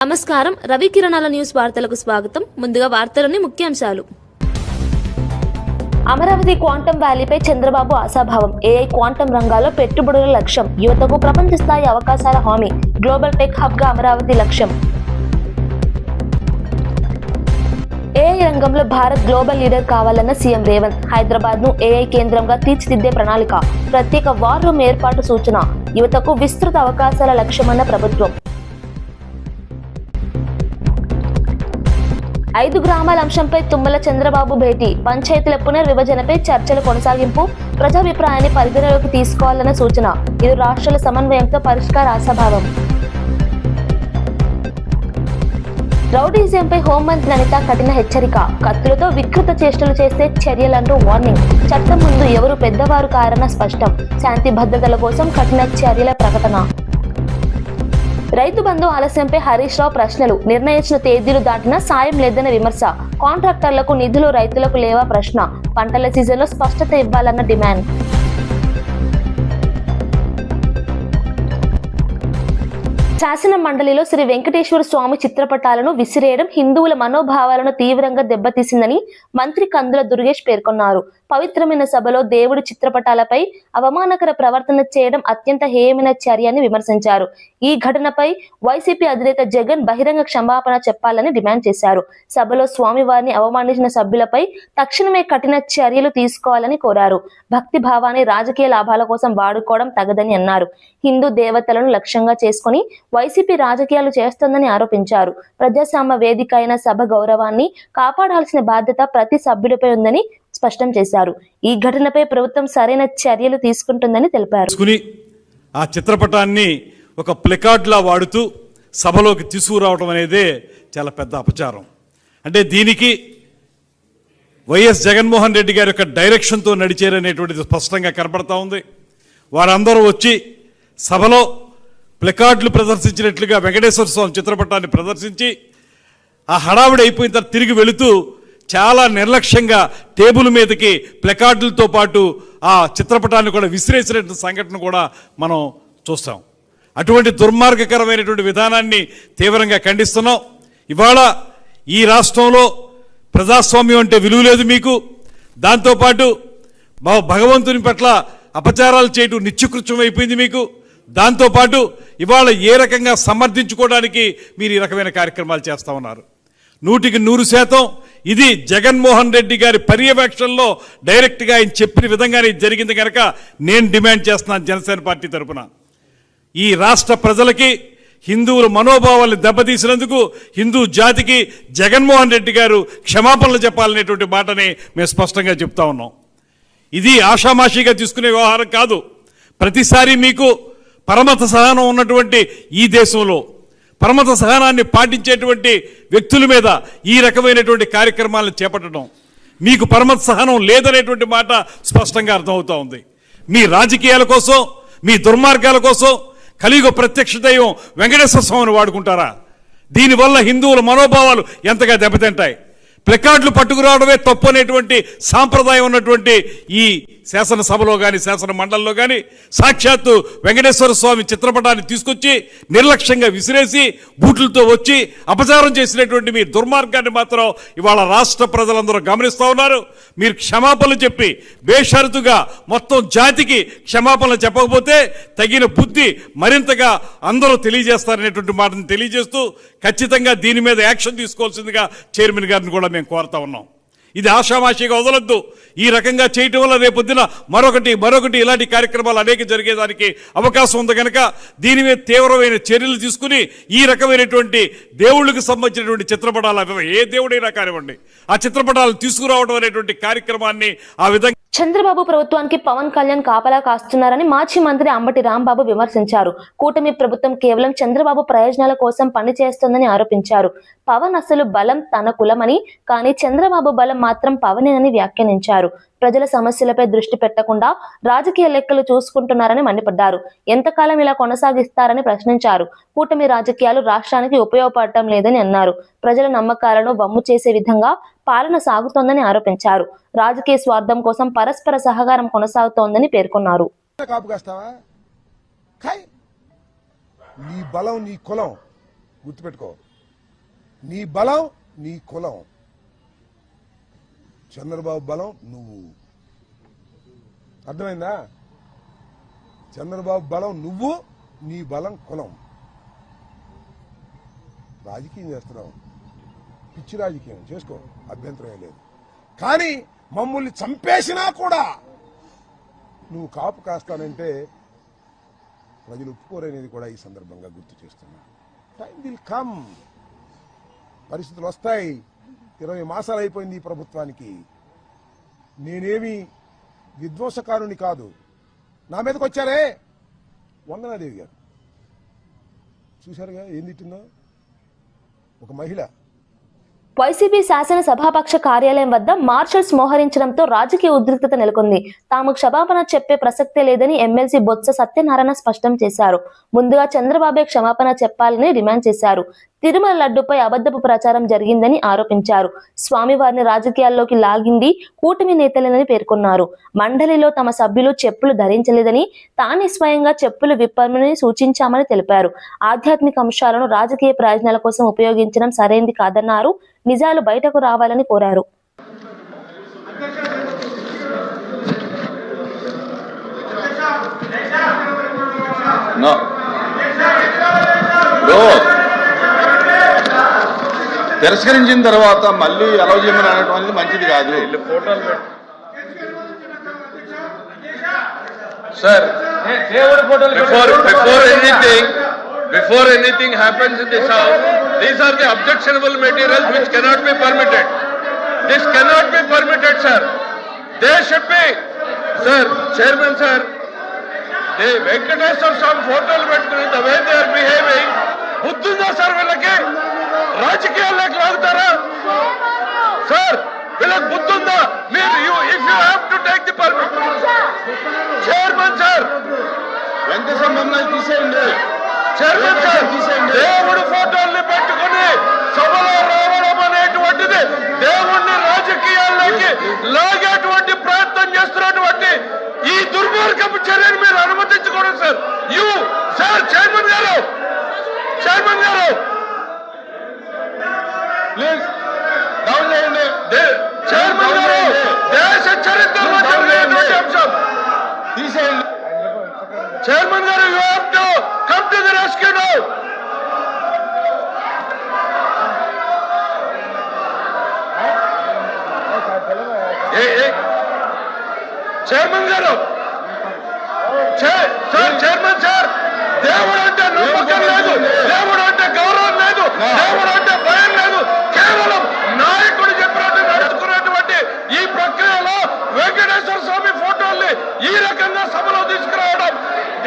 నమస్కారం. రవి కిరణాల న్యూస్ వార్తలకు స్వాగతం. ముందుగా వార్తలోని ముఖ్యాంశాలు. అమరావతి క్వాంటం వ్యాలీపై చంద్రబాబు ఆశాభావం. ఏఐ క్వాంటం రంగాల్లో పెట్టుబడుల లక్ష్యం. యువతకు ప్రపంచ స్థాయి అవకాశాల హామీ. గ్లోబల్ టెక్ హబ్ గా అమరావతి లక్ష్యం. ఏఐ రంగంలో భారత్ గ్లోబల్ లీడర్ కావాలన్న సీఎం రేవంత్. హైదరాబాద్ ను ఏఐ కేంద్రంగా తీర్చిదిద్దే ప్రణాళిక. ప్రత్యేక వార్ రూమ్ ఏర్పాటు సూచన. యువతకు విస్తృత అవకాశాల లక్ష్యమన్న ప్రభుత్వం. 5 గ్రామాల అంశంపై తుమ్మల చంద్రబాబు భేటీ. పంచాయతీల పునర్విభజనపై చర్చల కొనసాగింపు. ప్రజాభిప్రాయాన్ని పరిగణలోకి తీసుకోవాలన్న సూచన. ఇరు రాష్ట్రాల సమన్వయంతో పరిష్కార ఆశాభావం. రౌడీజంపై హోంమంత్రి అనిత కఠిన హెచ్చరిక. కత్తులతో వికృత చేష్టలు చేస్తే చర్యలంటూ వార్నింగ్. చట్టం ముందు ఎవరు పెద్దవారు కారన్న స్పష్టం. శాంతి భద్రతల కోసం కఠిన చర్యల ప్రకటన. రైతు బంధు ఆలస్యంపై హరీష్ రావు ప్రశ్నలు. నిర్ణయించిన తేదీలు దాటినా సాయం లేదన్న విమర్శ. కాంట్రాక్టర్లకు నిధులు రైతులకు లేవా ప్రశ్న. పంటల సీజన్లో స్పష్టత ఇవ్వాలన్న డిమాండ్. శాసన మండలిలో శ్రీ వెంకటేశ్వర స్వామి చిత్రపటాలను విసిరేయడం హిందువుల మనోభావాలను తీవ్రంగా దెబ్బతీసిందని మంత్రి కందుల దుర్గేష్ పేర్కొన్నారు. పవిత్రమైన సభలో దేవుడి చిత్రపటాలపై అవమానకర ప్రవర్తన చేయడం అత్యంత హేయమైన చర్య అని విమర్శించారు. ఈ ఘటనపై వైసీపీ అధినేత జగన్ బహిరంగ క్షమాపణ చెప్పాలని డిమాండ్ చేశారు. సభలో స్వామివారిని అవమానించిన సభ్యులపై తక్షణమే కఠిన చర్యలు తీసుకోవాలని కోరారు. భక్తి భావాన్ని రాజకీయ లాభాల కోసం వాడుకోవడం తగదని అన్నారు. హిందూ దేవతలను లక్ష్యంగా చేసుకుని వైసీపీ రాజకీయాలు చేస్తోందని ఆరోపించారు. ప్రజాస్వామ్య వేదిక అయిన సభ గౌరవాన్ని కాపాడాల్సిన బాధ్యత ప్రతి సభ్యుడిపై ఉందని స్పష్టం చేశారు. ఈ ఘటనపై ప్రభుత్వం సరైన చర్యలు తీసుకుంటుందని తెలిపారు. ఆ చిత్రపటాన్ని ఒక ప్లకార్డ్ లా వాడుతూ సభలోకి తీసుకురావడం అనేదే చాలా పెద్ద అపచారం. అంటే దీనికి వైఎస్ జగన్మోహన్ రెడ్డి గారి యొక్క డైరెక్షన్తో నడిచేరనేటువంటిది స్పష్టంగా కనబడతా ఉంది. వారందరూ వచ్చి సభలో ప్లకార్డులు ప్రదర్శించినట్లుగా వెంకటేశ్వర స్వామి చిత్రపటాన్ని ప్రదర్శించి ఆ హడావిడి అయిపోయిన తర్వాత తిరిగి వెళుతూ చాలా నిర్లక్ష్యంగా టేబుల్ మీదకి ప్లకార్డులతో పాటు ఆ చిత్రపటాన్ని కూడా విసిరేసిన సంఘటన కూడా మనం చూస్తాం. అటువంటి దుర్మార్గకరమైనటువంటి విధానాన్ని తీవ్రంగా ఖండిస్తున్నాం. ఇవాళ ఈ రాష్ట్రంలో ప్రజాస్వామ్యం అంటే విలువ లేదు మీకు. దాంతోపాటు భగవంతుని పట్ల అపచారాలు చేయడం నిత్యకృత్యం అయిపోయింది మీకు. దాంతోపాటు ఇవాళ ఏ రకంగా సమర్థించుకోవడానికి మీరు ఈ రకమైన కార్యక్రమాలు చేస్తూ ఉన్నారు. 100% ఇది జగన్మోహన్ రెడ్డి గారి పర్యవేక్షణలో డైరెక్ట్గా ఆయన చెప్పిన విధంగానే జరిగింది కనుక నేను డిమాండ్ చేస్తున్నాను జనసేన పార్టీ తరఫున. ఈ రాష్ట్ర ప్రజలకి హిందువుల మనోభావాలను దెబ్బతీసినందుకు హిందూ జాతికి జగన్మోహన్ రెడ్డి గారు క్షమాపణలు చెప్పాలనేటువంటి మాటని మేము స్పష్టంగా చెప్తా ఉన్నాం. ఇది ఆషామాషిగా తీసుకునే వ్యవహారం కాదు. ప్రతిసారి మీకు పరమత సహనం ఉన్నటువంటి ఈ దేశంలో పరమత సహనాన్ని పాటించేటువంటి వ్యక్తుల మీద ఈ రకమైనటువంటి కార్యక్రమాలను చేపట్టడం, మీకు పరమత సహనం లేదనేటువంటి మాట స్పష్టంగా అర్థమవుతూ ఉంది. మీ రాజకీయాల కోసం, మీ దుర్మార్గాల కోసం కలియుగ ప్రత్యక్ష దైవం వెంకటేశ్వర స్వామిని వాడుకుంటారా? దీనివల్ల హిందువుల మనోభావాలు ఎంతగా దెబ్బతింటాయి. ప్లకార్డులు పట్టుకురావడమే తప్పు అనేటువంటి సాంప్రదాయం ఉన్నటువంటి ఈ శాసనసభలో కానీ శాసన మండలిలో కానీ సాక్షాత్తు వెంకటేశ్వర స్వామి చిత్రపటాన్ని తీసుకొచ్చి నిర్లక్ష్యంగా విసిరేసి బూట్లతో వచ్చి అపచారం చేసినటువంటి మీ దుర్మార్గాన్ని మాత్రం ఇవాళ రాష్ట్ర ప్రజలందరూ గమనిస్తూ ఉన్నారు. మీరు క్షమాపణలు చెప్పి బేషరతుగా మొత్తం జాతికి క్షమాపణలు చెప్పకపోతే తగిన బుద్ధి మరింతగా అందరూ తెలియజేస్తారనేటువంటి మాటను తెలియజేస్తూ ఖచ్చితంగా దీని మీద యాక్షన్ తీసుకోవాల్సిందిగా చైర్మన్ గారిని కూడా మేము కోరుతా ఉన్నాం. ఇది ఆషామాషిగా వదలొద్దు. ఈ రకంగా చేయటం వల్ల రేపొద్దున మరొకటి ఇలాంటి కార్యక్రమాలు అనేక జరిగేదానికి అవకాశం ఉంది కనుక దీని మీద తీవ్రమైన చర్యలు తీసుకుని ఈ రకమైనటువంటి దేవుళ్ళకి సంబంధించినటువంటి చిత్రపటాలు ఏ దేవుడైనా కానివ్వండి ఆ చిత్రపటాలు తీసుకురావడం అనేటువంటి కార్యక్రమాన్ని ఆ విధంగా చంద్రబాబు ప్రభుత్వానికి పవన్ కళ్యాణ్ కాపలా కాస్తున్నారని మాజీ మంత్రి అంబటి రాంబాబు విమర్శించారు. కూటమి ప్రభుత్వం కేవలం చంద్రబాబు ప్రయోజనాల కోసం పనిచేస్తోందని ఆరోపించారు. పవన్ అసలు బలం తన కులమని, కానీ చంద్రబాబు బలం మాత్రం పవనేనని వ్యాఖ్యానించారు. ప్రజల సమస్యలపై దృష్టి పెట్టకుండా రాజకీయ లెక్కలు చూసుకుంటున్నారని మండిపడ్డారు. ఎంతకాలం ఇలా కొనసాగిస్తారని ప్రశ్నించారు. కూటమి రాజకీయాలు రాష్ట్రానికి ఉపయోగపడటం లేదని అన్నారు. ప్రజల నమ్మకాలను వమ్ము చేసే విధంగా పాలన సాగుతోందని ఆరోపించారు. రాజకీయ స్వార్థం కోసం పరస్పర సహకారం కొనసాగుతోందని పేర్కొన్నారు. నీ బలం నీ కులం గుర్తుపెట్టుకో. నీ బలం నీ కులం. చంద్రబాబు బలం నువ్వు. అర్థమైందా? చంద్రబాబు బలం నువ్వు, నీ బలం కులం. రాజకీయం చేస్తున్నావు, పిచ్చి రాజకీయం చేసుకో, అభ్యంతరం లేదు. కానీ మమ్మల్ని చంపేసినా కూడా నువ్వు కాపు కాస్తానంటే ప్రజలు ఒప్పుకోరనేది కూడా ఈ సందర్భంగా గుర్తు చేస్తున్నా. టైం విల్ కమ్, పరిస్థితులు వస్తాయి. 20 మాసాలు అయిపోయింది ఈ ప్రభుత్వానికి. నేనేమి విధ్వంసకారుని కాదు. నా మీదకి వచ్చారే వందనాదేవి గారు, చూశారుగా ఏం తిట్టిందో ఒక మహిళ. వైసీపీ శాసన సభాపక్ష కార్యాలయం వద్ద మార్షల్స్ మోహరించడంతో రాజకీయ ఉద్రిక్తత నెలకొంది. తాము క్షమాపణ చెప్పే ప్రసక్తే లేదని ఎమ్మెల్సీ బొత్స సత్యనారాయణ స్పష్టం చేశారు. ముందుగా చంద్రబాబే క్షమాపణ చెప్పాలని డిమాండ్ చేశారు. తిరుమల లడ్డుపై అబద్ధపు ప్రచారం జరిగిందని ఆరోపించారు. స్వామివారిని రాజకీయాల్లోకి లాగింది కూటమి నేతలేనని పేర్కొన్నారు. మండలిలో తమ సభ్యులు చెప్పులు ధరించలేదని, తానే స్వయంగా చెప్పులు విప్పమని సూచించామని తెలిపారు. ఆధ్యాత్మిక అంశాలను రాజకీయ ప్రయోజనాల కోసం ఉపయోగించడం సరైంది కాదన్నారు. నిజాలు బయటకు రావాలని కోరారు. తిరస్కరించిన తర్వాత మళ్ళీ అలౌ చేయమని అనడం అనేది మంచిది కాదు. Sir, before anything happens in this house, these are the objectionable materials which cannot be permitted. This cannot be permitted, sir. They should be, sir, Chairman sir, the Venkateswara Swami photos పెట్టుకుని the way they are behaving, బుద్ధుందా sir వీళ్ళకి? రాజకీయాల్లోకి లాగుతారా sir? వీళ్ళకి బుద్ధుందా? మీరు if you have to take the permission, Chairman sir, Venkateswara మమ్మల్ని తీసేయండి. Chairman sir, దేవుడు ఫోటోల్ని పెట్టుకుని సభలో రావడం అనేటువంటిది దేవుణ్ణి రాజకీయాల్లోకి లాగేటువంటి ప్రయత్నం చేస్తున్నటువంటి ఈ దుర్మార్గపు చర్యను మీరు అనుమతించకూడదు సార్. సార్ చైర్మన్ గారు ప్లీజ్ డౌన్ చేయండి. చైర్మన్ గారు, దేశ చరిత్రలో జరిగినటువంటి అంశం తీసేయండి. చైర్మన్ గారు, you have to come to the rescue now. Chairman గారు, చైర్మన్ సార్, దేవుడు అంటే నమ్మకం లేదు, దేవుడు అంటే గౌరవం లేదు, దేవుడు అంటే భయం లేదు. కేవలం నాయకుడు చెప్పినట్టు నడుచుకున్నటువంటి ఈ ప్రక్రియలో వెంకటేశ్వర స్వామి ఫోటోల్ని ఈ రకంగా సభలో తీసుకురావడం,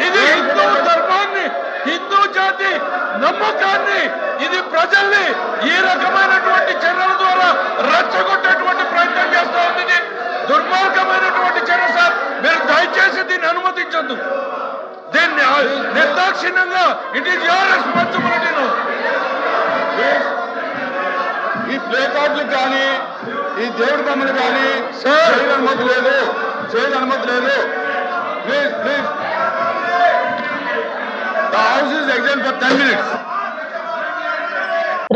ఇది హిందూ ధర్మాన్ని, హిందూ జాతి నమ్మకాన్ని, ఇది ప్రజల్ని ఈ రకమైనటువంటి చర్యల ద్వారా రెచ్చగొట్టేటువంటి ప్రయత్నం చేస్తూ ఉంది. ఇది దుర్మార్గమైనటువంటి చర్య సార్. మీరు దయచేసి దీన్ని అనుమతించొద్దు. దీన్ని నిర్దాక్షిణ్యంగా, ఇట్ ఈస్ యువర్ రెస్పాన్సిబిలిటీ. ఈ ప్లే కార్డులకు కానీ ఈ దేవుడి బొమ్మలు కానీ చేయని అనుమతి లేదు. Please the house is exam for 10 minutes.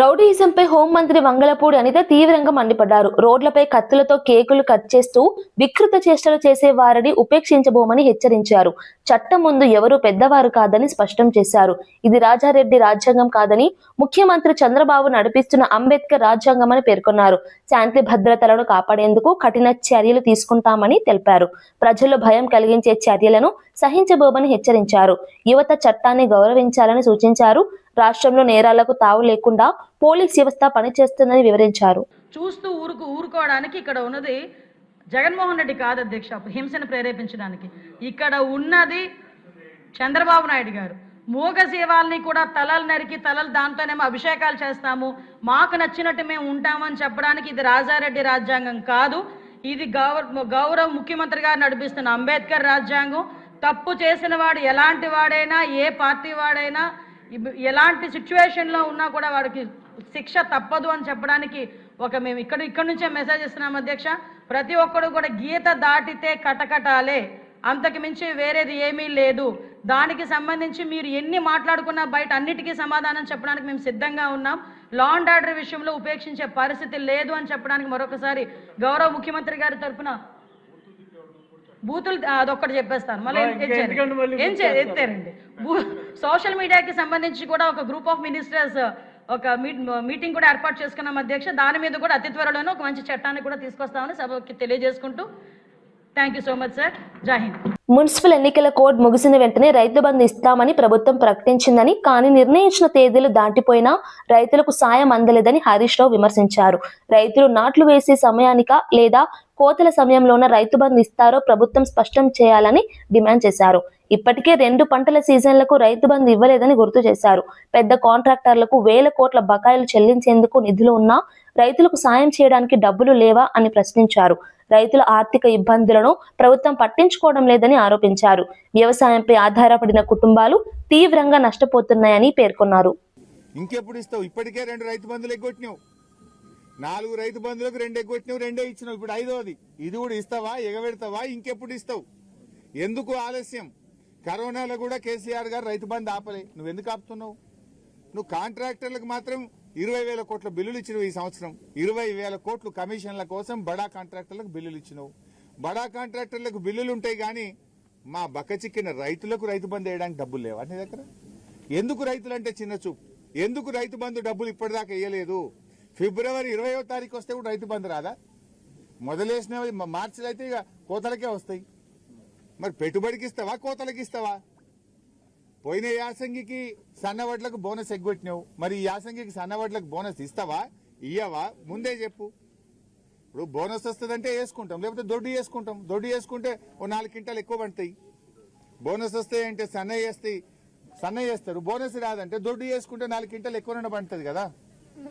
రౌడీయిజంపై హోంమంత్రి వంగలపూడి అనిత తీవ్రంగా మండిపడ్డారు. రోడ్లపై కత్తులతో కేకులు కట్ చేస్తూ వికృత చేష్టలు చేసే వారిని ఉపేక్షించబోమని హెచ్చరించారు. చట్టం ముందు ఎవరూ పెద్దవారు కాదని స్పష్టం చేశారు. ఇది రాజారెడ్డి రాజ్యాంగం కాదని, ముఖ్యమంత్రి చంద్రబాబు నడిపిస్తున్న అంబేద్కర్ రాజ్యాంగం అని పేర్కొన్నారు. శాంతి భద్రతలను కాపాడేందుకు కఠిన చర్యలు తీసుకుంటామని తెలిపారు. ప్రజల్లో భయం కలిగించే చర్యలను సహించబోమని హెచ్చరించారు. యువత చట్టాన్ని గౌరవించాలని సూచించారు. రాష్ట్రంలో నేరాలకు తావు లేకుండా పోలీస్ వ్యవస్థ పనిచేస్తుందని వివరించారు. చూస్తూ ఊరుకోవడానికి ఇక్కడ ఉన్నది జగన్మోహన్ రెడ్డి కాదు అధ్యక్ష, హింసను ప్రేరేపించడానికి. ఇక్కడ ఉన్నది చంద్రబాబు నాయుడు గారు. మూగ జీవాల్ని కూడా తలలు నరికి దాంతోనేమో అభిషేకాలు చేస్తాము, మాకు నచ్చినట్టు మేము ఉంటామని చెప్పడానికి ఇది రాజారెడ్డి రాజ్యాంగం కాదు. ఇది గౌరవ ముఖ్యమంత్రి గారు నడిపిస్తున్న అంబేద్కర్ రాజ్యాంగం. తప్పు చేసిన వాడు ఎలాంటి వాడైనా, ఏ పార్టీ వాడైనా, ఎలాంటి సిచ్యువేషన్లో ఉన్నా కూడా వాడికి శిక్ష తప్పదు అని చెప్పడానికి మేము ఇక్కడ నుంచే మెసేజ్ ఇస్తున్నాం అధ్యక్ష. ప్రతి ఒక్కరు కూడా గీత దాటితే కటకటాలే, అంతకు మించి వేరేది ఏమీ లేదు. దానికి సంబంధించి మీరు ఎన్ని మాట్లాడుకున్నా బయట అన్నిటికీ సమాధానం చెప్పడానికి మేము సిద్ధంగా ఉన్నాం. లా అండ్ ఆర్డర్ విషయంలో ఉపేక్షించే పరిస్థితి లేదు అని చెప్పడానికి మరొకసారి గౌరవ ముఖ్యమంత్రి గారి తరఫున బూతులు అదొక్కటి చెప్పేస్తాను. మళ్ళీ ఎత్తారండి. సోషల్ మీడియాకి సంబంధించి కూడా ఒక గ్రూప్ ఆఫ్ మినిస్టర్స్ ఒక మీటింగ్ కూడా ఏర్పాటు చేసుకున్నాం అధ్యక్ష. దాని మీద కూడా అతి త్వరలోనే ఒక మంచి చట్టాన్ని కూడా తీసుకొస్తామని సభకి తెలియజేసుకుంటూ thank you so much sir. జై హింద్. మున్సిపల్ ఎన్నికల కోడ్ ముగిసిన వెంటనే రైతు బంధు ఇస్తామని ప్రభుత్వం ప్రకటించిందని, కానీ నిర్ణయించిన తేదీలు దాటిపోయినా రైతులకు సాయం అందలేదని హరీష్ రావు విమర్శించారు. రైతులు నాట్లు వేసే సమయానిక లేదా కోతల సమయంలోన రైతు బంధు ఇస్తారో ప్రభుత్వం స్పష్టం చేయాలని డిమాండ్ చేశారు. ఇప్పటికే 2 పంటల సీజన్లకు రైతు బంధు ఇవ్వలేదని గుర్తు చేశారు. పెద్ద కాంట్రాక్టర్లకు 1000 కోట్ల బకాయిలు చెల్లించేందుకు నిధులు ఉన్నా రైతులకు సాయం చేయడానికి డబ్బులు లేవా అని ప్రశ్నించారు. రైతుల ఆర్థిక ఇబ్బందులను ప్రభుత్వం పట్టించుకోవడం లేదని ఆరోపించారు. వ్యవసాయంపై ఆధారపడిన కుటుంబాలు తీవ్రంగా నష్టపోతున్నాయని పేర్కొన్నారు. ఇంకెప్పుడు ఇస్తావు? ఇప్పటికే 2 రైతు బంధులు ఎగ్గొట్టినావు, 4 రైతు బంధులకు 2 ఎగ్గొట్టినావు, 2 ఇచ్చినావు, ఇప్పుడు 5వది. ఇది కూడా ఇస్తావా? ఎగబెడతావా? ఇంకెప్పుడు ఇస్తావు? ఎందుకు ఆలస్యం? కరోనాలో కూడా కేసీఆర్ గారు రైతు బంధు ఆపలే, నువ్వెందుకు ఆపుతున్నావు? నువ్వు కాంట్రాక్టర్లకు మాత్రం 20,000 కోట్ల బిల్లులు ఇచ్చినావు. ఈ సంవత్సరం 20,000 కోట్లు కమిషన్ల కోసం బడా కాంట్రాక్టర్లకు బిల్లులు ఇచ్చినావు. బడా కాంట్రాక్టర్లకు బిల్లులు ఉంటాయి కానీ మా బక్కచిక్కిన రైతులకు రైతు బంధు వేయడానికి డబ్బులు లేవా నీ దగ్గర? ఎందుకు రైతులంటే చిన్న చూపు? ఎందుకు రైతు బంధు డబ్బులు ఇప్పటిదాకా వేయలేదు? ఫిబ్రవరి 20వ తారీఖు వస్తే కూడా రైతు బంధు రాదా? మొదలేసిన మార్చిలో అయితే ఇక కోతలకే వస్తాయి. మరి పెట్టుబడికి ఇస్తావా, కోతలకి ఇస్తావా? పోయిన యాసంగికి సన్నవడ్లకు బోనస్ ఎగ్గొట్టినావు, మరి ఈ యాసంగికి సన్నవడ్లకు బోనస్ ఇస్తావా, ఇయ్యవా? ముందే చెప్పు. ఇప్పుడు బోనస్ వస్తుందంటే వేసుకుంటాం, లేకపోతే దొడ్డు వేసుకుంటాం. దొడ్డు వేసుకుంటే ఓ 4 క్వింటాలు ఎక్కువ పడతాయి. బోనస్ వస్తాయంటే సన్నయ్య వేస్తారు. బోనస్ రాదంటే దొడ్డు వేసుకుంటే 4 క్వింటాలు ఎక్కువ పడుతుంది కదా.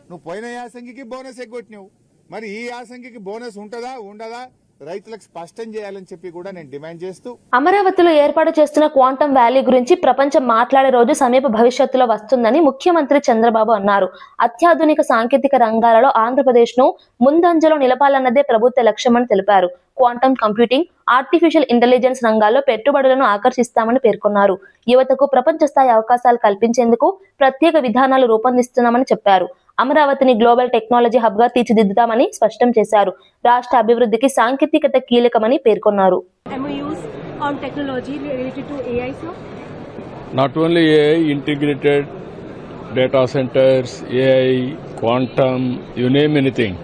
నువ్వు పోయిన యాసంగికి బోనస్ ఎగ్గొట్టినావు, మరి ఈ యాసంగికి బోనస్ ఉంటుందా ఉండదా రైతులకు స్పష్టం చేయాలని చెప్పి కూడా నేను డిమాండ్ చేస్తూ, అమరావతిలో ఏర్పాటు చేస్తున్న క్వాంటమ్ వ్యాలీ గురించి ప్రపంచం మాట్లాడే రోజు సమీప భవిష్యత్తులో వస్తుందని ముఖ్యమంత్రి చంద్రబాబు అన్నారు. అత్యాధునిక సాంకేతిక రంగాలలో ఆంధ్రప్రదేశ్ ను ముందంజలో నిలపాలన్నదే ప్రభుత్వ లక్ష్యమని తెలిపారు. క్వాంటమ్ కంప్యూటింగ్, ఆర్టిఫిషియల్ ఇంటెలిజెన్స్ రంగాల్లో పెట్టుబడులను ఆకర్షిస్తామని పేర్కొన్నారు. యువతకు ప్రపంచ స్థాయి అవకాశాలు కల్పించేందుకు ప్రత్యేక విధానాలు రూపొందిస్తున్నామని చెప్పారు. అమరావతిని గ్లోబల్ టెక్నాలజీ హబ్ గా తీర్చిదిద్దుతామని స్పష్టం చేశారు. రాష్ట్ర అభివృద్ధికి సాంకేతికత కీలకమని పేర్కొన్నారు. Not only AI, integrated data centers, AI, quantum, you name anything,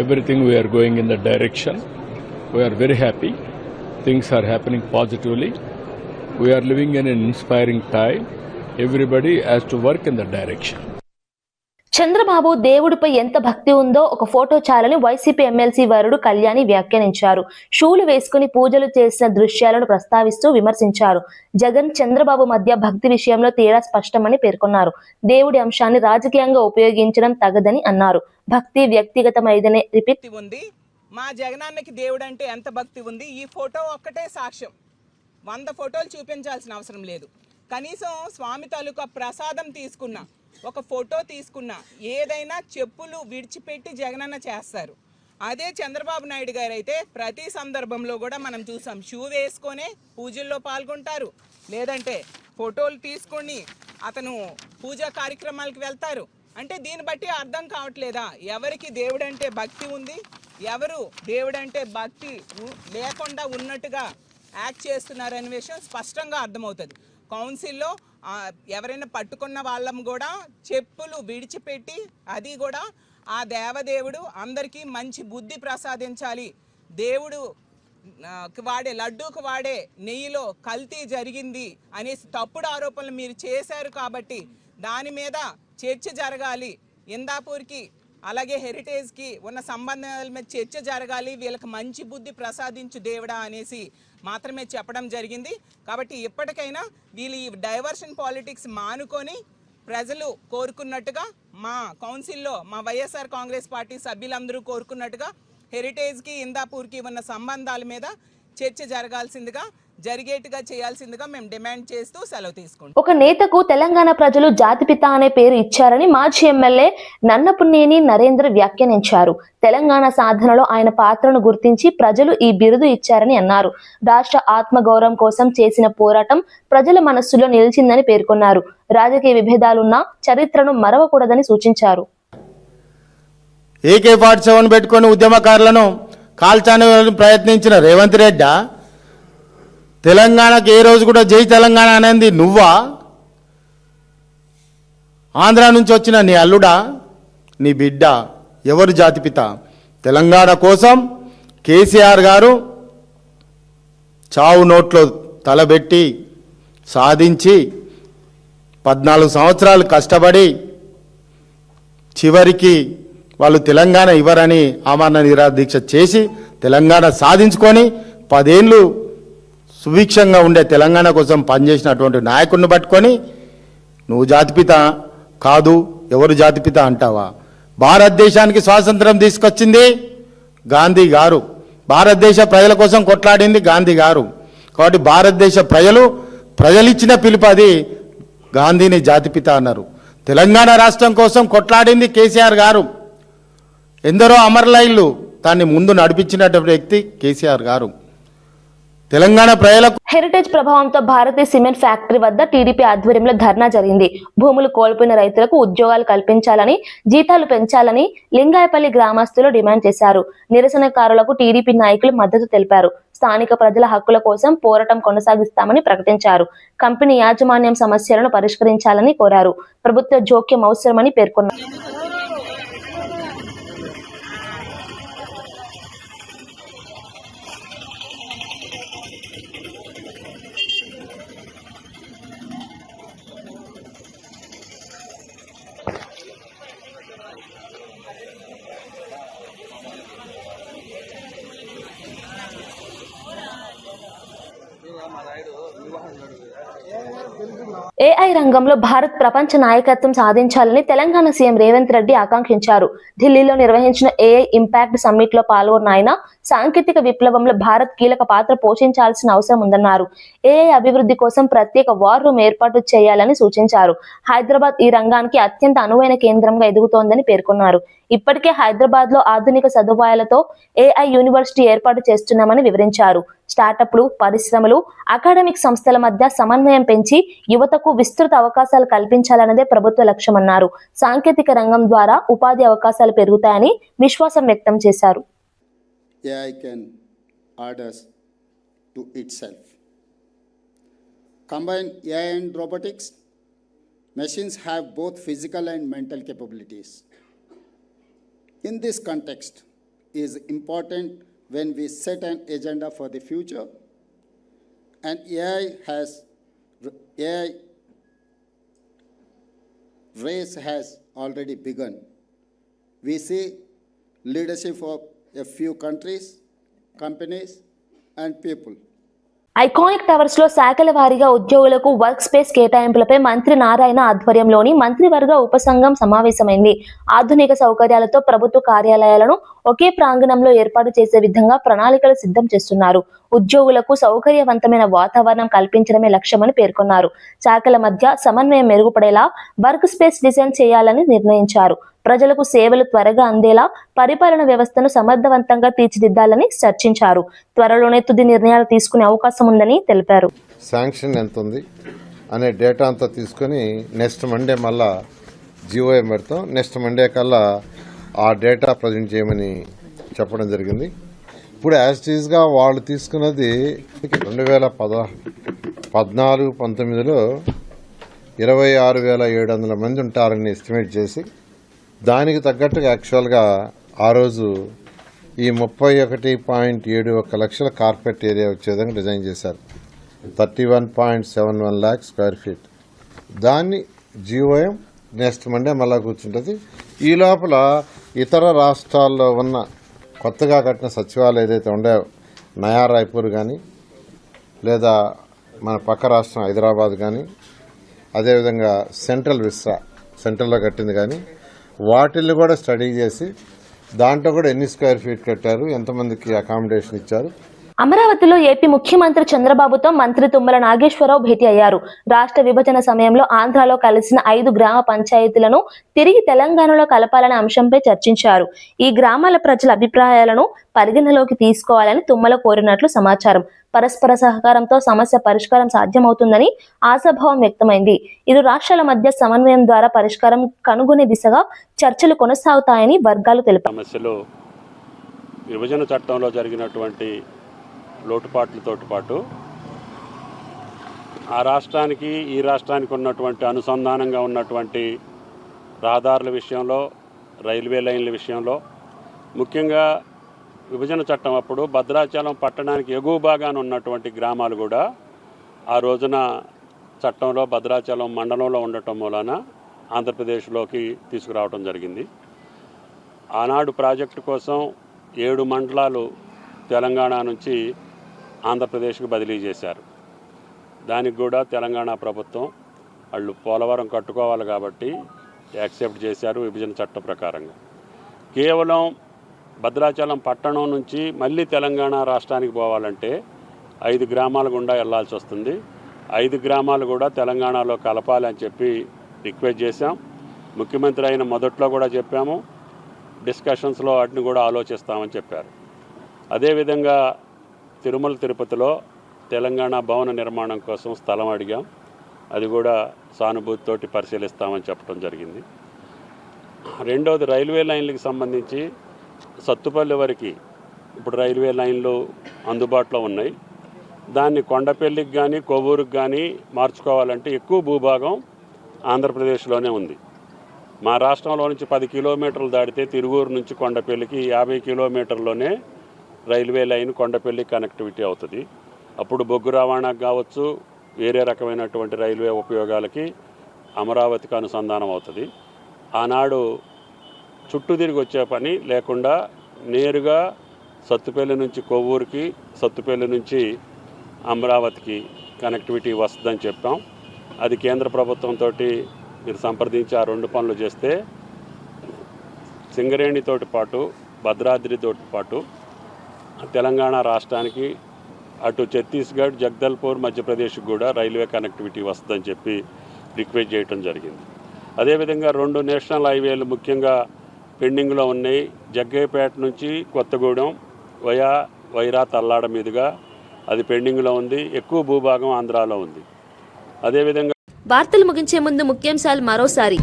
everything we are going in that direction. We are very happy. Things are happening positively. We are living in an inspiring time. Everybody has to work in that direction. Chandrababu దేవుడిపై ఎంత భక్తి ఉందో ఒక photo చాలని YCP MLC వరుడు కళ్యాణి వ్యాఖ్యానించారు. షూలు వేసుకుని పూజలు చేసిన దృశ్యాలను ప్రస్తావిస్తూ విమర్శించారు. జగన్ చంద్రబాబు మధ్య భక్తి విషయంలో తేడా స్పష్టమని పేర్కొన్నారు. దేవుడి అంశాన్ని రాజకీయంగా ఉపయోగించడం తగదని అన్నారు. భక్తి వ్యక్తిగతమైదనే రిపీట్ ఉంది. మా జగనాన్నకి దేవుడు అంటే ఎంత భక్తి ఉంది, ఈ ఫోటో ఒక్కటే సాక్ష్యం. 100 ఫోటోలు చూపించాల్సిన అవసరం లేదు. కనీసం స్వామి తాలూకా ప్రసాదం తీసుకున్నా, ఒక ఫోటో తీసుకున్నా, ఏదైనా చెప్పులు విడిచిపెట్టి జగనన్న చేస్తారు. అదే చంద్రబాబు నాయుడు గారు అయితే ప్రతి సందర్భంలో కూడా మనం చూసాం, షూ వేసుకొనే పూజల్లో పాల్గొంటారు, లేదంటే ఫోటోలు తీసుకొని అతను పూజా కార్యక్రమాలకు వెళ్తారు. అంటే దీన్ని బట్టి అర్థం కావట్లేదా ఎవరికి దేవుడంటే భక్తి ఉంది, ఎవరు దేవుడంటే భక్తి లేకుండా ఉన్నట్టుగా యాక్ట్ చేస్తున్నారనే విషయం స్పష్టంగా అర్థమవుతుంది. కౌన్సిల్లో ఎవరైనా పట్టుకున్న వాళ్ళం కూడా చెప్పులు విడిచిపెట్టి, అది కూడా ఆ దేవదేవుడు అందరికీ మంచి బుద్ధి ప్రసాదించాలి, దేవుడు వాడే లడ్డూకు వాడే నెయ్యిలో కల్తీ జరిగింది అనేసి తప్పుడు ఆరోపణలు మీరు చేశారు కాబట్టి దాని మీద చర్చ జరగాలి. ఇందాపూర్కి అలాగే హెరిటేజ్కి ఉన్న సంబంధాల మీద చర్చ జరగాలి, వీళ్ళకి మంచి బుద్ధి ప్రసాదించు దేవుడా అనేసి మాత్రమే చెప్పడం జరిగింది. కాబట్టి ఇప్పటికైనా వీళ్ళు ఈ డైవర్షన్ పాలిటిక్స్ మానుకొని ప్రజలు కోరుకున్నట్టుగా, మా కౌన్సిల్లో మా వైఎస్ఆర్ కాంగ్రెస్ పార్టీ సభ్యులందరూ కోరుకున్నట్టుగా హెరిటేజ్కి ఇందాపూర్కి ఉన్న సంబంధాల మీద చర్చ జరగాల్సిందిగా, జరిగేట్టుగా చేయాల్సిందిగా మేము డిమాండ్ చేస్తూ సెలవు తీసుకుంటాం. ఒక నేతకు తెలంగాణ ప్రజలు జాతిపిత అనే పేరు ఇచ్చారని మాజీ ఎమ్మెల్యే నన్నపునేని నరేంద్ర వ్యాఖ్యానించారు. తెలంగాణ సాధనలో ఆయన పాత్రను గుర్తించి ప్రజలు ఈ బిరుదు ఇచ్చారని అన్నారు. రాష్ట్ర ఆత్మగౌరవం కోసం చేసిన పోరాటం ప్రజల మనస్సులో నిలిచిందని పేర్కొన్నారు. రాజకీయ విభేదాలున్న చరిత్రను మరవకూడదని సూచించారు. AK-47 పెట్టుకొని ఉద్యమకారులను కాల్చాలని ప్రయత్నించిన రేవంత్ రెడ్డి తెలంగాణకు ఏ రోజు కూడా జై తెలంగాణ అనేది నువ్వా? ఆంధ్ర నుంచి వచ్చిన నీ అల్లుడా, నీ బిడ్డ? ఎవరు జాతిపిత? తెలంగాణ కోసం కేసీఆర్ గారు చావు నోట్లో తలబెట్టి సాధించి 14 సంవత్సరాలు కష్టపడి చివరికి వాళ్ళు తెలంగాణ ఇవ్వరని ఆమరణ నిరాహార దీక్ష చేసి తెలంగాణ సాధించుకొని 10 ఏళ్ళు సుభిక్షంగా ఉండే తెలంగాణ కోసం పనిచేసినటువంటి నాయకుడిని పట్టుకొని నువ్వు జాతిపిత కాదు, ఎవరు జాతిపిత అంటావా? భారతదేశానికి స్వాతంత్రం తీసుకొచ్చింది గాంధీ గారు, భారతదేశ ప్రజల కోసం కొట్లాడింది గాంధీ గారు. కాబట్టి భారతదేశ ప్రజలిచ్చిన పిలుపు అది. గాంధీని జాతిపిత అన్నారు. తెలంగాణ రాష్ట్రం కోసం కొట్లాడింది కేసీఆర్ గారు. ఎందరో అమరలైళ్ళు దాన్ని ముందు నడిపించినటువంటి వ్యక్తి కేసీఆర్ గారు. తెలంగాణ ప్రజలకు హెరిటేజ్ ప్రభావంతో భారతీయ సిమెంట్ ఫ్యాక్టరీ వద్ద టీడీపీ ఆధ్వర్యంలో ధర్నా జరిగింది. భూములు కోల్పోయిన రైతులకు ఉద్యోగాలు కల్పించాలని, జీతాలు పెంచాలని లింగాయపల్లి గ్రామస్తులు డిమాండ్ చేశారు. నిరసనకారులకు టీడీపీ నాయకులు మద్దతు తెలిపారు. స్థానిక ప్రజల హక్కుల కోసం పోరాటం కొనసాగిస్తామని ప్రకటించారు. కంపెనీ యాజమాన్యం సమస్యలను పరిష్కరించాలని కోరారు. ప్రభుత్వ జోక్యం అవసరమని పేర్కొన్నారు. ఏఐ రంగంలో భారత్ ప్రపంచ నాయకత్వం సాధించాలని తెలంగాణ సీఎం రేవంత్ రెడ్డి ఆకాంక్షించారు. ఢిల్లీలో నిర్వహించిన ఏఐ ఇంపాక్ట్ సమ్మిట్ లో పాల్గొన్న ఆయన సాంకేతిక విప్లవంలో భారత్ కీలక పాత్ర పోషించాల్సిన అవసరం ఉందన్నారు. ఏఐ అభివృద్ధి కోసం ప్రత్యేక వార్ రూమ్ ఏర్పాటు చేయాలని సూచించారు. హైదరాబాద్ ఈ రంగానికి అత్యంత అనువైన కేంద్రంగా ఎదుగుతోందని పేర్కొన్నారు. ఇప్పటికే హైదరాబాద్ లో ఆధునిక సదుపాయాలతో ఏఐ యూనివర్సిటీ ఏర్పాటు చేస్తున్నామని వివరించారు. స్టార్టప్లు, పరిశ్రమలు, అకాడమిక్ సంస్థల మధ్య సమన్వయం పెంచి యువతకు విస్తృత అవకాశాలు కల్పించాలన్నదే ప్రభుత్వ లక్ష్యమన్నారు. సాంకేతిక రంగం ద్వారా ఉపాధి అవకాశాలు పెరుగుతాయని విశ్వాసం వ్యక్తం చేశారు. AI can add us to itself. Combine AI and robotics, machines have both physical and mental capabilities. In this context, it is important when we set an agenda for the future, and AI race has already begun. We see leadership of a few countries, companies, and people. Iconic towers లో శాఖల వారీగా ఉద్యోగులకు work space కేటాయింపులపై మంత్రి నారాయణ ఆధ్వర్యంలోని మంత్రివర్గ ఉపసంఘం సమావేశమైంది. ఆధునిక సౌకర్యాలతో ప్రభుత్వ కార్యాలయాలను ఒకే ప్రాంగణంలో ఏర్పాటు చేసే విధంగా ప్రణాళికలు సిద్ధం చేస్తున్నారు. ఉద్యోగులకు సౌకర్యవంతమైన వాతావరణం కల్పించడమే లక్ష్యమని పేర్కొన్నారు. శాఖల మధ్య సమన్వయం మెరుగుపడేలా వర్క్ స్పేస్ డిజైన్ చేయాలని నిర్ణయించారు. ప్రజలకు సేవలు త్వరగా అందేలా పరిపాలన వ్యవస్థను సమర్థవంతంగా తీర్చిదిద్దాలని చర్చించారు. త్వరలోనే తుది నిర్ణయాలు తీసుకునే అవకాశం ఉందని తెలిపారు. శాంక్షన్ ఎంత ఉంది అనే డేటా అంతా తీసుకుని నెక్స్ట్ మండే మళ్ళా జీఓఎం పెడతాం. నెక్స్ట్ మండే కల్లా ఆ డేటా ప్రజెంట్ చేయమని చెప్పడం జరిగింది. ఇప్పుడు యాజ్ టీజ్గా వాళ్ళు తీసుకున్నది 2014-19లో 26,700 మంది ఉంటారని ఎస్టిమేట్ చేసి దానికి తగ్గట్టుగా యాక్చువల్గా ఆ రోజు ఈ 31.71 లక్షల కార్పెట్ ఏరియా వచ్చే విధంగా డిజైన్ చేశారు. 31.71 lakh square feet. దాన్ని జీఓఎం నెక్స్ట్ మండే మళ్ళా కూర్చుంటుంది. ఈ లోపల ఇతర రాష్ట్రాల్లో ఉన్న కొత్తగా కట్టిన సచివాలయం ఏదైతే ఉండేవో నయా రాయ్పూర్ కానీ లేదా మన పక్క రాష్ట్రం హైదరాబాద్ కానీ అదేవిధంగా సెంట్రల్ విస్రా సెంట్రల్లో కట్టింది కానీ వాటిల్ని కూడా స్టడీ చేసి దాంట్లో కూడా ఎన్ని స్క్వేర్ ఫీట్ కట్టారు, ఎంతమందికి అకామిడేషన్ ఇచ్చారు. అమరావతిలో ఏపీ ముఖ్యమంత్రి చంద్రబాబుతో మంత్రి తుమ్మల నాగేశ్వరరావు భేటీ అయ్యారు. రాష్ట్ర విభజన సమయంలో ఆంధ్రాలో కలిసిన 5 గ్రామ పంచాయతీలను తిరిగి తెలంగాణలో కలపాలనే అంశంపై చర్చించారు. ఈ గ్రామాల ప్రజల అభిప్రాయాలను పరిగణలోకి తీసుకోవాలని తుమ్మల కోరినట్లు సమాచారం. పరస్పర సహకారంతో సమస్య పరిష్కారం సాధ్యమవుతుందని ఆశాభావం వ్యక్తమైంది. ఇరు రాష్ట్రాల మధ్య సమన్వయం ద్వారా పరిష్కారం కనుగొనే దిశగా చర్చలు కొనసాగుతాయని వర్గాలు తెలిపారు. సమస్యలు విభజన చట్టంలో జరిగినటువంటి లోటుపాట్లతో పాటు ఆ రాష్ట్రానికి ఈ రాష్ట్రానికి ఉన్నటువంటి అనుసంధానంగా ఉన్నటువంటి రహదారుల విషయంలో, రైల్వే లైన్ల విషయంలో, ముఖ్యంగా విభజన చట్టం అప్పుడు భద్రాచలం పట్టణానికి ఎగువ భాగాన ఉన్నటువంటి గ్రామాలు కూడా ఆ రోజున చట్టంలో భద్రాచలం మండలంలో ఉండటం మూలాన ఆంధ్రప్రదేశ్లోకి తీసుకురావడం జరిగింది. ఆనాడు ప్రాజెక్టు కోసం 7 మండలాలు తెలంగాణ నుంచి ఆంధ్రప్రదేశ్కి బదిలీ చేశారు. దానికి కూడా తెలంగాణ ప్రభుత్వం వాళ్ళు పోలవరం కట్టుకోవాలి కాబట్టి యాక్సెప్ట్ చేశారు విభజన చట్టం ప్రకారంగా. కేవలం భద్రాచలం పట్టణం నుంచి మళ్ళీ తెలంగాణ రాష్ట్రానికి పోవాలంటే 5 గ్రామాల గుండా వెళ్లాల్సి వస్తుంది. 5 గ్రామాలు కూడా తెలంగాణలో కలపాలి అని చెప్పి రిక్వెస్ట్ చేశాం. ముఖ్యమంత్రి అయిన మొదట్లో కూడా చెప్పాము, డిస్కషన్స్లో వాటిని కూడా ఆలోచిస్తామని చెప్పారు. అదేవిధంగా తిరుమల తిరుపతిలో తెలంగాణ భవన నిర్మాణం కోసం స్థలం అడిగాం. అది కూడా సానుభూతితోటి పరిశీలిస్తామని చెప్పడం జరిగింది. రెండవది రైల్వే లైన్లకు సంబంధించి సత్తుపల్లి వరకు ఇప్పుడు రైల్వే లైన్లు అందుబాటులో ఉన్నాయి. దాన్ని కొండపల్లికి కానీ కొవ్వూరుకి కానీ మార్చుకోవాలంటే ఎక్కువ భూభాగం ఆంధ్రప్రదేశ్లోనే ఉంది. మా రాష్ట్రంలో నుంచి 10 కిలోమీటర్లు దాటితే తిరువూరు నుంచి కొండపల్లికి 50 కిలోమీటర్లోనే రైల్వే లైన్ కొండపల్లి కనెక్టివిటీ అవుతుంది. అప్పుడు బొగ్గు రవాణాకు కావచ్చు, వేరే రకమైనటువంటి రైల్వే ఉపయోగాలకి అమరావతికి అనుసంధానం అవుతుంది. ఆనాడు చుట్టూ తిరిగి వచ్చే పని లేకుండా నేరుగా సత్తుపల్లి నుంచి కొవ్వూరుకి, సత్తుపల్లి నుంచి అమరావతికి కనెక్టివిటీ వస్తుందని చెప్పాం. అది కేంద్ర ప్రభుత్వంతో మీరు సంప్రదించి ఆ 2 పనులు చేస్తే సింగరేణితోటి పాటు భద్రాద్రితోటి పాటు తెలంగాణ రాష్ట్రానికి అటు ఛత్తీస్గఢ్, జగదల్పూర్, మధ్యప్రదేశ్కి కూడా రైల్వే కనెక్టివిటీ వస్తుందని చెప్పి రిక్వెస్ట్ చేయడం జరిగింది. అదేవిధంగా 2 నేషనల్ హైవేలు ముఖ్యంగా పెండింగ్లో ఉన్నాయి. జగ్గయ్యపేట నుంచి కొత్తగూడెం వైరా తల్లాడ మీదుగా అది పెండింగ్లో ఉంది. ఎక్కువ భూభాగం ఆంధ్రాలో ఉంది. అదేవిధంగా వార్తలు ముగించే ముందు ముఖ్యాంశాలు మరోసారి.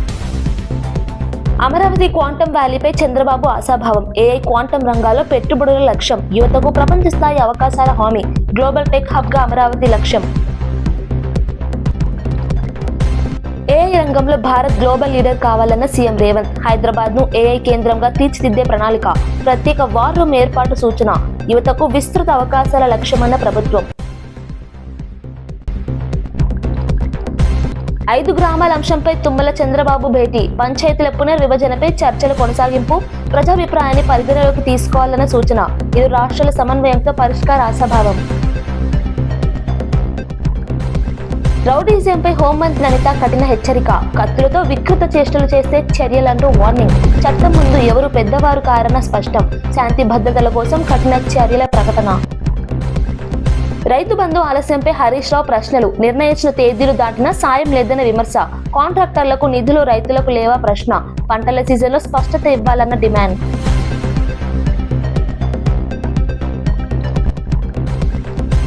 అమరావతి క్వాంటం వ్యాలీపై చంద్రబాబు ఆశాభావం. ఏఐ క్వాంటం రంగాల్లో పెట్టుబడుల లక్ష్యం. యువతకు ప్రపంచ స్థాయి అవకాశాల హామీ. గ్లోబల్ టెక్ హబ్ గా అమరావతి లక్ష్యం. ఏఐ రంగంలో భారత్ గ్లోబల్ లీడర్ కావాలన్న సీఎం రేవంత్. హైదరాబాద్ ను ఏఐ కేంద్రంగా తీర్చిదిద్దే ప్రణాళిక. ప్రత్యేక వార్ రూమ్ ఏర్పాటు సూచన. యువతకు విస్తృత అవకాశాల లక్ష్యమన్న ప్రభుత్వం. 5 గ్రామాల అంశంపై తుమ్మల చంద్రబాబు భేటీ. పంచాయతీల పునర్విభజనపై చర్చల కొనసాగింపు. ప్రజాభిప్రాయాన్ని పరిగణలోకి తీసుకోవాలన్న సూచన. ఇరు రాష్ట్రాల సమన్వయంతో పరిష్కార ఆశాభావం. రౌడీజంపై హోంమంత్రి అనిత కఠిన హెచ్చరిక. కత్తులతో వికృత చేష్టలు చేస్తే చర్యలంటూ వార్నింగ్. చట్టం ముందు ఎవరు పెద్దవారు కారన్న స్పష్టం. శాంతి భద్రతల కోసం కఠిన చర్యల ప్రకటన. రైతు బంధు ఆలస్యంపై హరీష్ రావు ప్రశ్నలు. నిర్ణయించిన తేదీలు దాటినా సాయం లేదన్న విమర్శ. కాంట్రాక్టర్లకు నిధులు రైతులకు లేవా ప్రశ్న. పంటల సీజన్లో స్పష్టత ఇవ్వాలన్న డిమాండ్.